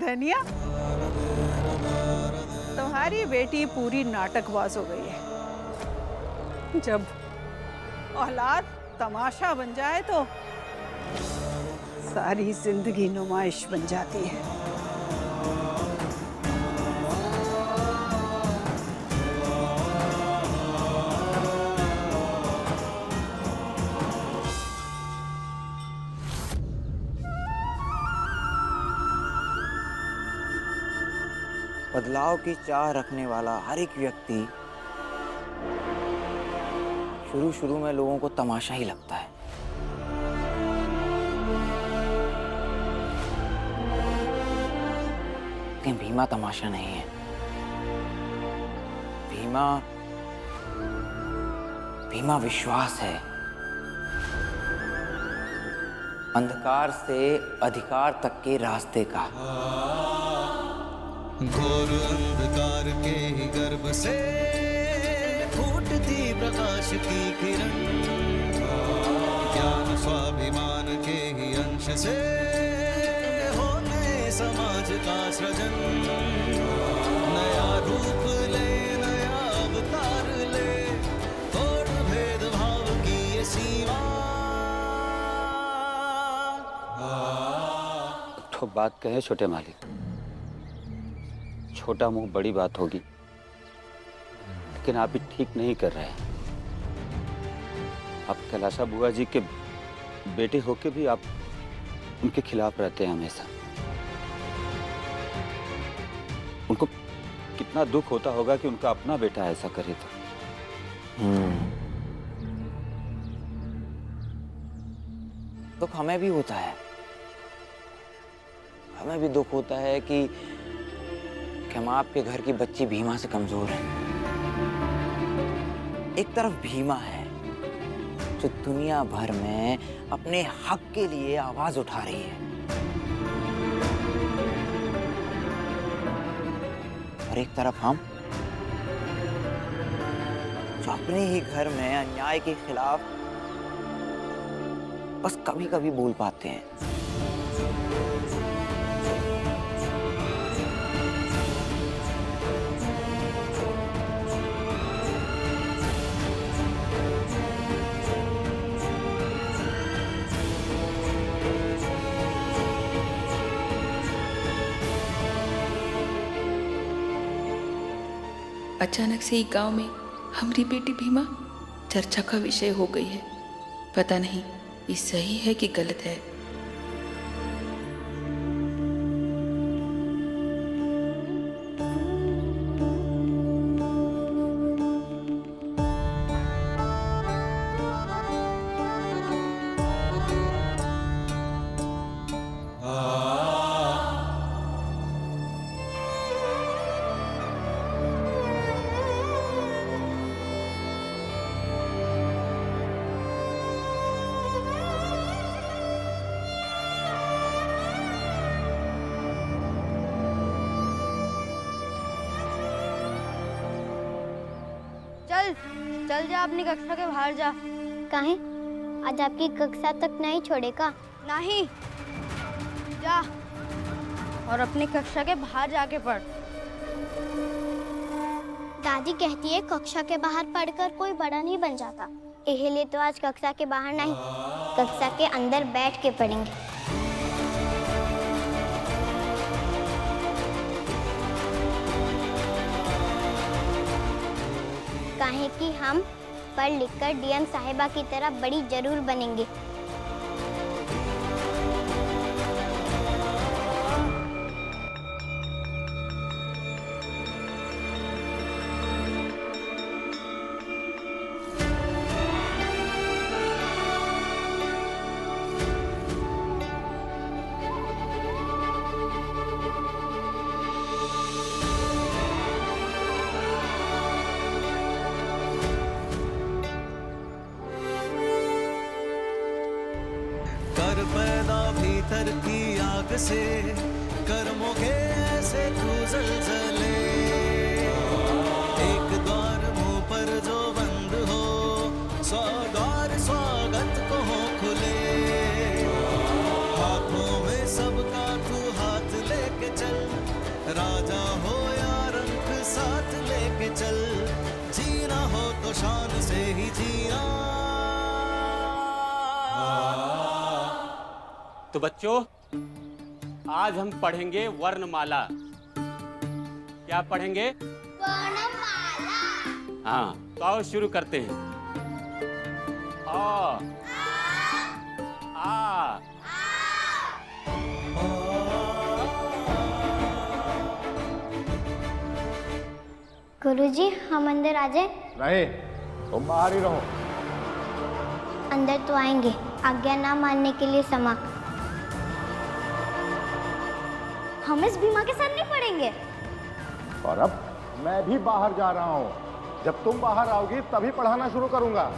धनिया, तुम्हारी बेटी पूरी नाटकबाज हो गई है। जब औलाद तमाशा बन जाए तो सारी जिंदगी नुमाइश बन जाती है। बदलाव की चाह रखने वाला हर एक व्यक्ति शुरू में लोगों को तमाशा ही लगता है। लेकिन भीमा तमाशा नहीं है। भीमा विश्वास है। अंधकार से अधिकार तक के रास्ते का। घोर अंधकार के ही गर्भ से फूटती प्रकाश की किरण, ज्ञान स्वाभिमान के ही अंश से हो नए समाज का सृजन। नया रूप ले, नया अवतार ले, तोड़ भेदभाव की ये सीमा। तो बात कहे छोटे मालिक, छोटा मुंह बड़ी बात होगी, लेकिन आप भी ठीक नहीं कर रहे हैं। आप कैलाशा बुआ जी के बेटे होके भी आप उनके खिलाफ रहते हैं हमेशा। उनको कितना दुख होता होगा कि उनका अपना बेटा ऐसा करे तो। दुख हमें भी होता है। हमें भी दुख होता है कि हम आपके घर की बच्ची भीमा से कमजोर है। एक तरफ भीमा है जो दुनिया भर में अपने हक के लिए आवाज उठा रही है, और एक तरफ हम जो अपने ही घर में अन्याय के खिलाफ बस कभी कभी बोल पाते हैं। अचानक से ही गांव में हमारी बेटी भीमा चर्चा का विषय हो गई है। पता नहीं ये सही है कि गलत है। चल जा, अपनी कक्षा के बाहर जा। काहे? आज आपकी कक्षा तक नहीं छोड़ेगा? नहीं, जा और अपनी कक्षा के बाहर जाके पढ़। दादी कहती है कक्षा के बाहर पढ़कर कोई बड़ा नहीं बन जाता। इसलिए तो आज कक्षा के बाहर नहीं, कक्षा के अंदर बैठ के पढ़ेंगे। काहे कि हम पढ़ लिख कर डीएम साहिबा की तरह बड़ी जरूर बनेंगे। कर पैदा भीतर की आग से, कर्मों के ऐसे तू जलजले। एक द्वार मुंह पर जो बंद हो, 100 द्वार स्वागत को हो खुले। हाथों में सबका तू हाथ लेके चल, राजा हो या रंग साथ लेके चल, जीना हो तो शान से ही जिया। तो बच्चों, आज हम पढ़ेंगे वर्णमाला। क्या पढ़ेंगे? वर्णमाला। हाँ, तो आओ शुरू करते हैं। आ, आ, गुरुजी, हम अंदर आ जाए? नहीं, तुम बाहर ही रहो। अंदर तो आएंगे, आज्ञा ना मानने के लिए क्षमा। हम इस भीमा के साथ नहीं पढ़ेंगे। और अब मैं भी बाहर जा रहा हूँ। जब तुम बाहर आओगी तभी पढ़ाना शुरू करूंगा।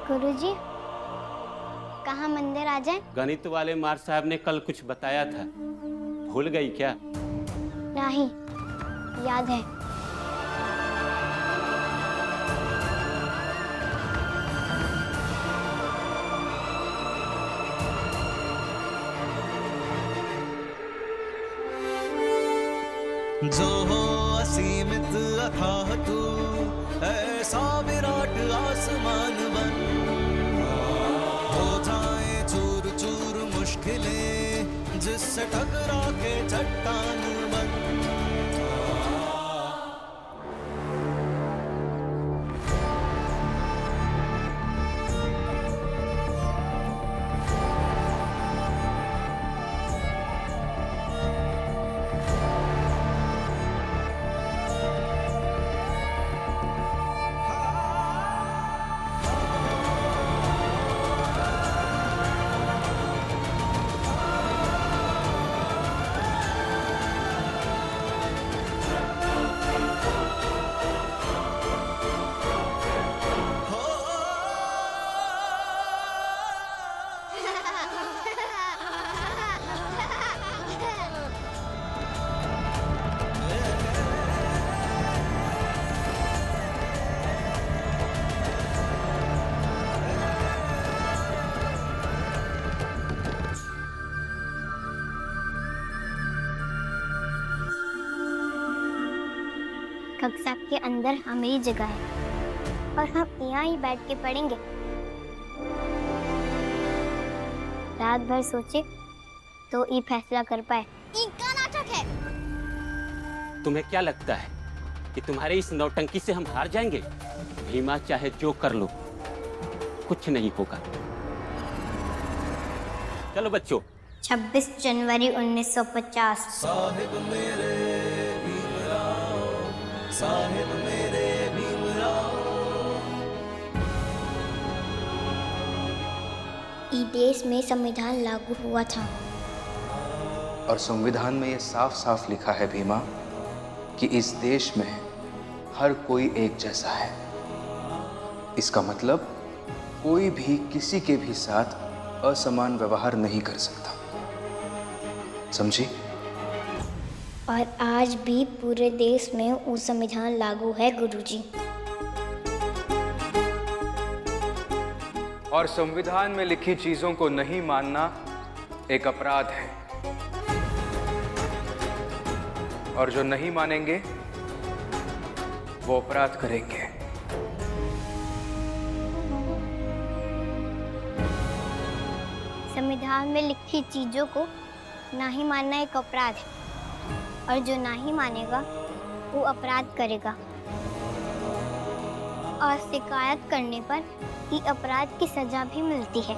गुरुजी, कहाँ मंदिर आ जाए? गणित वाले मार साहब ने कल कुछ बताया था, भूल गई क्या? नहीं, याद है। जो हो असीमित अथाह तू, ऐसा विराट आसमान बन, हो जाए चूर चूर मुश्किलें, जिससे टकरा के चट्टान बन। कक्षा के अंदर हमें जगह है और हम यहाँ ही बैठ के पढ़ेंगे। रात भर सोचे तो ये फैसला कर पाए। इनका नाटक है। तुम्हें क्या लगता है कि तुम्हारे इस नौटंकी से हम हार जाएंगे? भीमा चाहे जो कर लो, कुछ नहीं होगा। चलो बच्चों। 26 जनवरी 1950। साहिब मेरे भीमराव, साहिब मेरे भीमराव। इस देश में संविधान लागू हुआ था और संविधान में ये साफ साफ लिखा है भीमा कि इस देश में हर कोई एक जैसा है। इसका मतलब कोई भी किसी के भी साथ असमान व्यवहार नहीं कर सकता, समझी? और आज भी पूरे देश में वो संविधान लागू है गुरुजी। और संविधान में लिखी चीजों को नहीं मानना एक अपराध है, और जो नहीं मानेंगे वो अपराध करेंगे। संविधान में लिखी चीजों को नहीं मानना एक अपराध है, और जो नहीं मानेगा वो अपराध करेगा, और शिकायत करने पर ये अपराध की सजा भी मिलती है।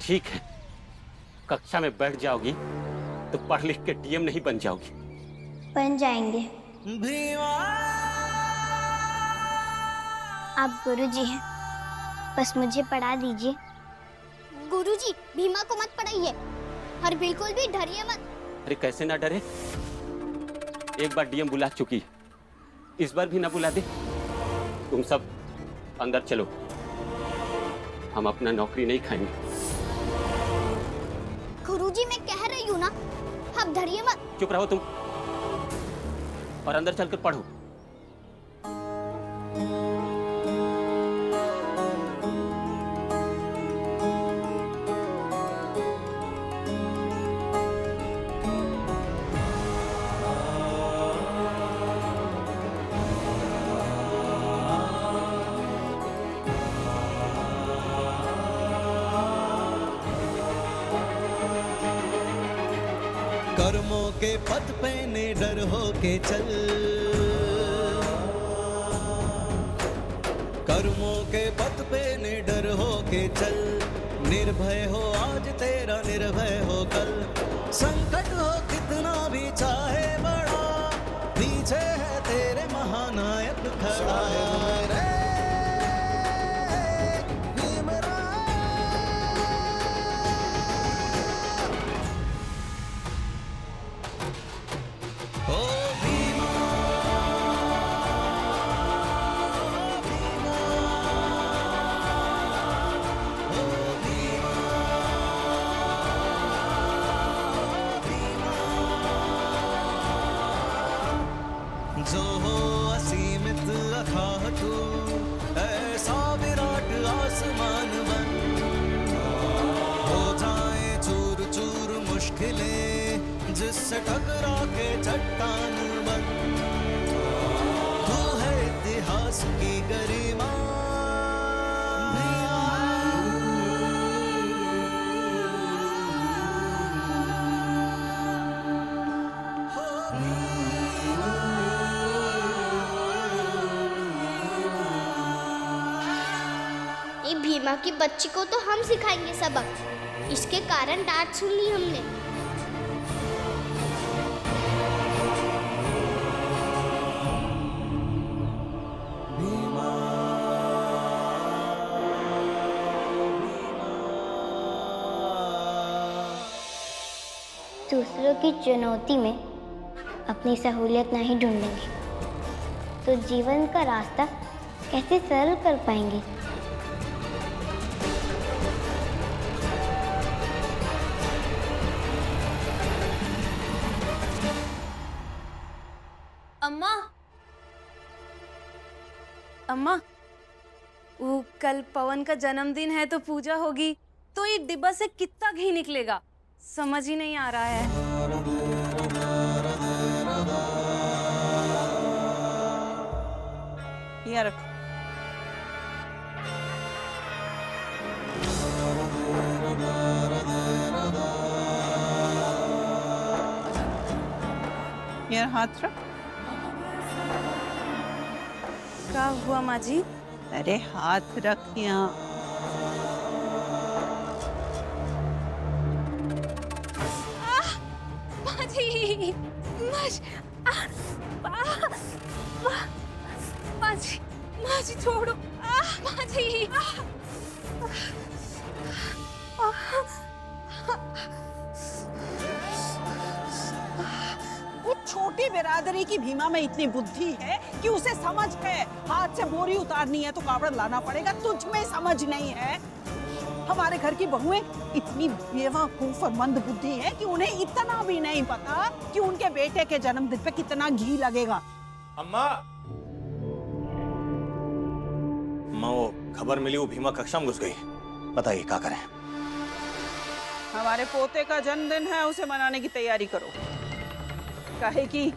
ठीक है, कक्षा में बैठ जाओगी तो पढ़ लिख के डीएम नहीं बन जाओगी। बन जाएंगे। आप गुरुजी हैं, बस मुझे पढ़ा दीजिए। गुरुजी, भीमा को मत पढ़ाइए और बिल्कुल भी डरिए मत। अरे कैसे ना डरे, एक बार डीएम बुला चुकी, इस बार भी ना बुला दे। तुम सब अंदर चलो, हम अपना नौकरी नहीं खाएंगे। गुरुजी, मैं कह रही हूँ ना, आप डरिए मत। चुप रहो तुम, और अंदर चलकर पढ़ो। कर्मों के पथ पे निडर हो के चल, कर्मों के पथ पे निडर हो के चल, निर्भय हो आज तेरा निर्भय हो कल। संकट हो कितना भी चाहे बड़ा, पीछे है तेरे महानायक खड़ा है। जो हो असीमित अथाह तू, ऐसा विराट आसमान बन, हो जाए चूर चूर मुश्किलें जिससे टकरा के चट्टान बन। तू है इतिहास की गरिमा, भीमा की बच्ची को तो हम सिखाएंगे सबक, इसके कारण डांट सुन ली हमने। दूसरों की चुनौती में अपनी सहूलियत नहीं ढूंढेंगे तो जीवन का रास्ता कैसे सरल कर पाएंगे। अम्मा, अम्मा, वो कल पवन का जन्मदिन है तो पूजा होगी, तो ये डिब्बा से कितना घी निकलेगा समझ ही नहीं आ रहा है। यहाँ रखो। यहाँ हाथ रख। क्या हुआ माँ जी? अरे हाथ रख यहाँ। माँ जी, माँ जी छोड़ो, माँ जी। वो छोटी बिरादरी की भीमा में इतनी बुद्धि है कि उसे समझ है हाथ से बोरी उतारनी है तो कावड़ लाना पड़ेगा, तुझ में समझ नहीं है। हमारे घर की बहुएं इतनी बेवकूफ और मंद बुद्धि है कि उन्हें इतना भी नहीं पता कि उनके बेटे के जन्मदिन पे कितना घी लगेगा। अम्मा, वो खबर मिली वो भीमा कक्षा में घुस गई, बताइए क्या करें। हमारे पोते का जन्मदिन है, उसे मनाने की तैयारी करो। काहे कि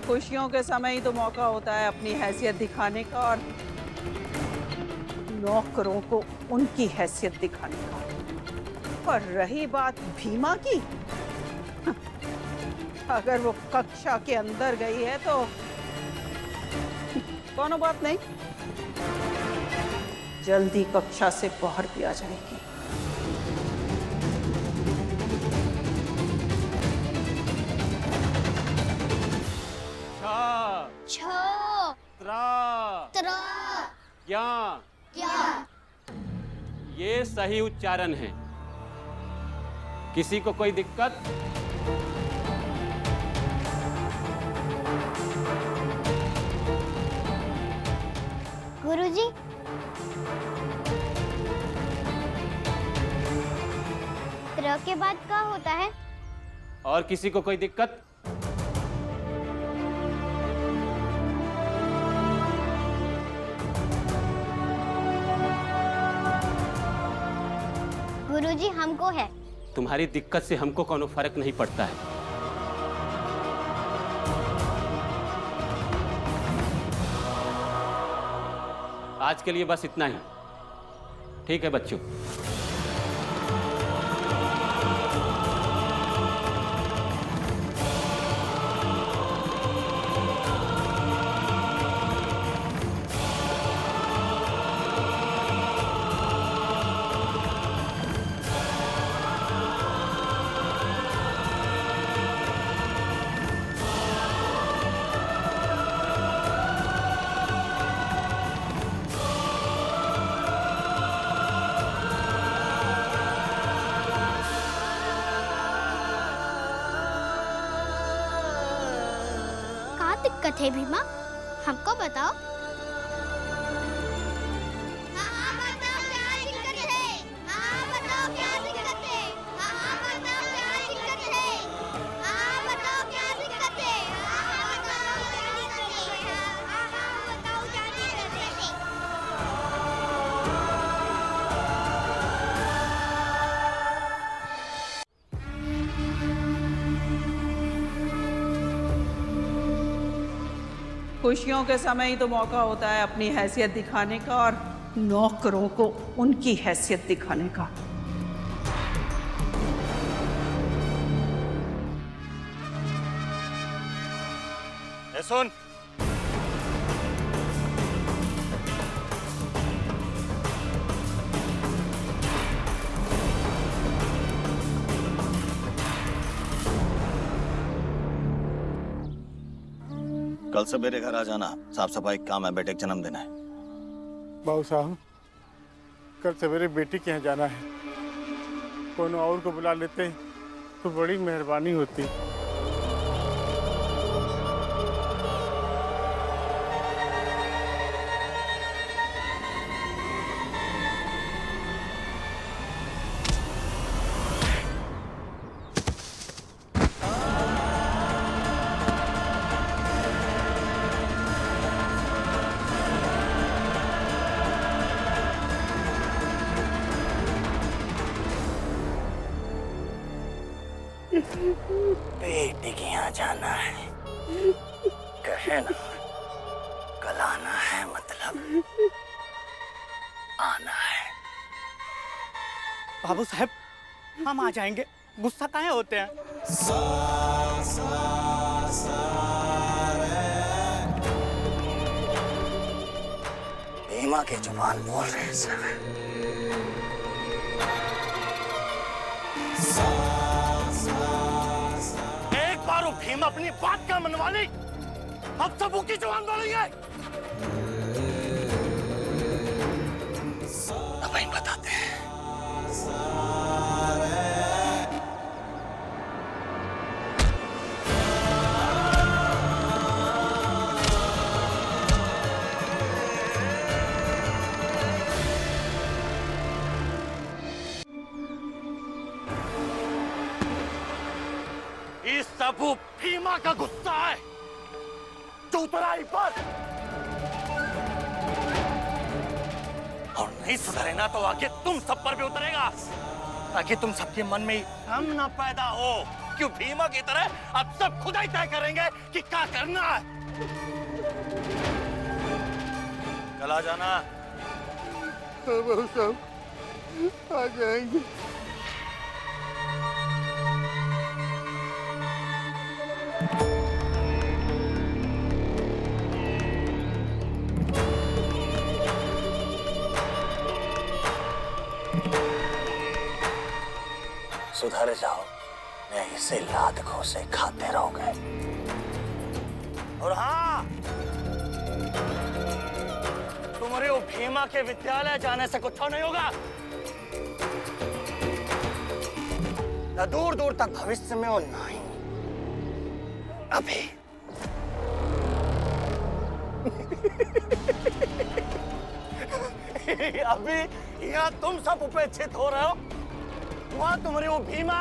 खुशियों के समय ही तो मौका होता है अपनी हैसियत दिखाने का और नौकरों को उनकी हैसियत दिखाने का। और रही बात भीमा की, अगर वो कक्षा के अंदर गई है तो कोनो बात नहीं, जल्दी कक्षा से बाहर भी आ जाएगी। ये सही उच्चारण है। किसी को कोई दिक्कत? गुरुजी, त्र के बाद क्या होता है? और किसी को कोई दिक्कत? गुरुजी, हमको है। तुम्हारी दिक्कत से हमको कोनो फर्क नहीं पड़ता है। आज के लिए बस इतना ही, ठीक है बच्चों? दिक्कत है भीमा? हमको बताओ। खुशियों के समय ही तो मौका होता है अपनी हैसियत दिखाने का और नौकरों को उनकी हैसियत दिखाने का। ए सुन, कल सवेरे घर आ जाना, साफ सफाई का काम है, बेटे का जन्मदिन है। बाबू साहब, कल सवेरे बेटी के यहाँ जाना है, कोनो और को बुला लेते तो बड़ी मेहरबानी होती। बेटे के यहाँ जाना है, कहे ना, कल आना है, मतलब आना है। बाबू साहब, हम आ जाएंगे, गुस्सा काहे होते हैं? भीमा के जुबान बोल रहे हैं सब। एक बार वो भीमा अपनी बात का मनवा ली, अब सब की जुबान बोलेंगे। अब वहीं बताते हैं। इस सब भीमा का गुस्सा है जो उतराई पर, और नहीं सुधरे ना तो आगे तुम सब पर भी उतरेगा, ताकि तुम सबके मन में हम ना पैदा हो। क्यों भीमा की तरह अब सब खुद ही तय करेंगे कि क्या करना है। कल आ जाना। बाबू साहब, आ जाएंगे। सुधर जाओ, नहीं से लात घोंसे खाते रहोगे। और हाँ, तुम्हारे वो भीमा के विद्यालय जाने से कुछ नहीं होगा। न दूर दूर तक भविष्य में और नहीं अभी। अभी यहाँ तुम सब उपेक्षित हो रहे हो, वहां तुम्हारी वो भीमा